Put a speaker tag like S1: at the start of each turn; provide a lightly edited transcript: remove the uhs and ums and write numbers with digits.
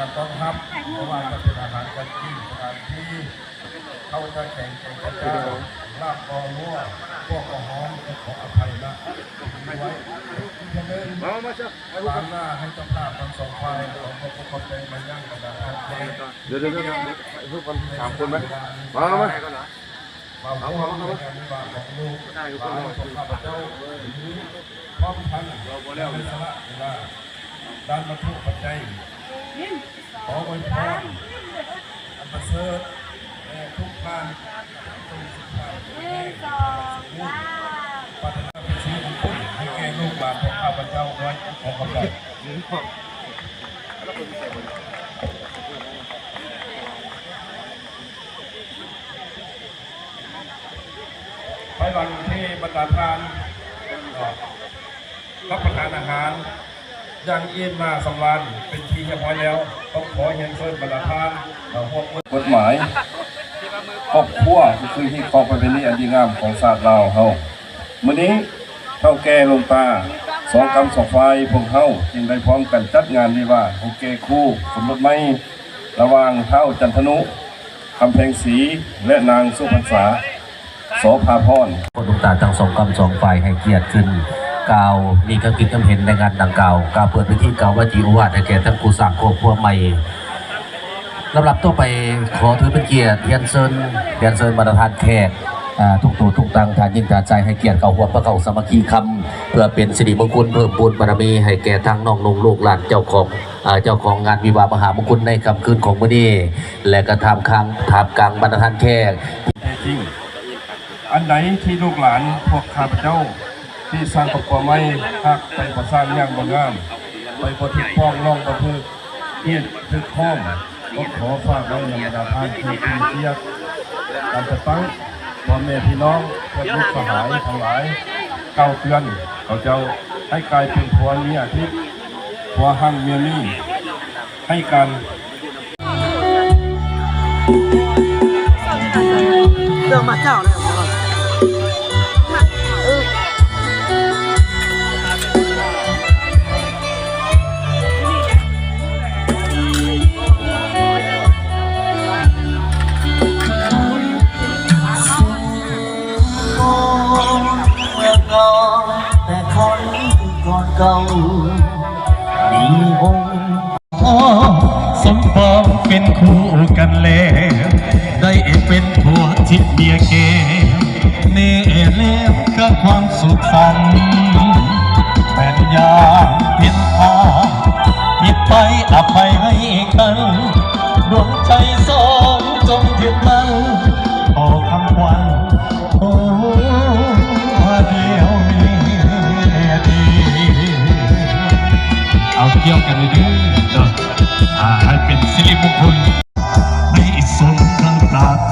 S1: การต้อนรับเพราะว่าจะเป็นอาหารการกินสถานที่เข้าจะแข่งกันเจ้าลาบคองัวพวกกระหอมขออภัยนะไม่ไว้จะเดินตามหน้าให้เจ้าภาพทั้งสองฝ่ายของพวกคนใจมันยั่งกันนะ
S2: เดี๋ยวทุกคน3 คนไหมมาเอา
S1: การวิวาของลูกหลานของข้าพเจ้าพร้อมทั้งเราบริสุทธิ์ว่าด้านบรรทุกปัจจัยขออวยพรอันประเสริฐทุกท่านจงสุขภาพแข็งแรงปรารถนาเป็นชีวิตของคุณให้แก่ลูกหลานของข้าพเจ้าไว้ขอขอบใจภายหลังที่บรรดาทานรับประทานอาหารยังอิ่มมาสำราญเป็นที่เรียบร้อยแล้วต้องขอเห็นเชิญบรรดาทานพวกกฎหมายครอบครัวคือที่ครองประเพณีอันดีงามของศาสตร์ลาวเฮามื้อนี้เท่าแก่ลงตา2 กรรม 2 ฝ่ายพวกเฮาจึงได้พร้อมกันจัดงานวิวาห์ของแก่คู่สมรสใหม่ระหว่างเท้าจันทนุคำแพงศรีและนางสุพรรษาโสภาพร
S3: คนลูกตาทั้ง2 กรรม 2 ฝ่ายให้เกียรติขึ้นกล่าวมีคำคิดคำเห็นในงานดังกล่าวกล่าวเปิดพื้นที่กล่าวว่าจีโอวาทให้แก่ทั้งผู้สร้างครอบครัวใหม่ลำดับต่อไปขอถือเป็นเกียรติเรียนเชิญบรรดาท่านแขกทุกตัวทุกตังทานยิ่งตาใจให้เกียรติเก่าหัวพระเก่าสมัคคีคำเพื่อเป็นสิริมงคลเพิ่มบุญบารมีให้แก่ทั้งน้องนุ่งลูกหลานเจ้าของงานวิวาห์มหามงคลในค่ำคืนของมื้อนี้และกระทำกลางบรรดาท่านแขก
S1: จริงอันไหนที่ลูกหลานพวกข้าพเจ้าที่สร้างครอบครัวไม่หักไปประสานอย่างบงามไปประทิพ้องล่องประพฤติเฮียนทึกห้องก็ขอฝากไว้ในบรรดาท่านที่เทียบการจะตั้งพ่อแม่พี่น้องเพื่อนลูกสหายทั้งหลายเก้าเตือนเขาเจ้าให้กลายเป็นผัวเมียที่ผัวหั่งเมียนี่ให้กัน
S4: เดิมมาเจ้าเลย
S5: แต่คนก่อนเก่ามีองค์พ่อสมปองเป็นคู่กันแล้วได้เป็นผัวทิพย์เมียแก่เน่แล้วก็ความสุขสันต์แม่นยาเห็นพาผิดไปอภัยให้กันดวงใจสองจงยึดมั่นขอคำควันโอ้เดียวนี้ดีเอาเกี่ยวกันดื้อให้เป็นสิริมงคลให้สมดังปรารถ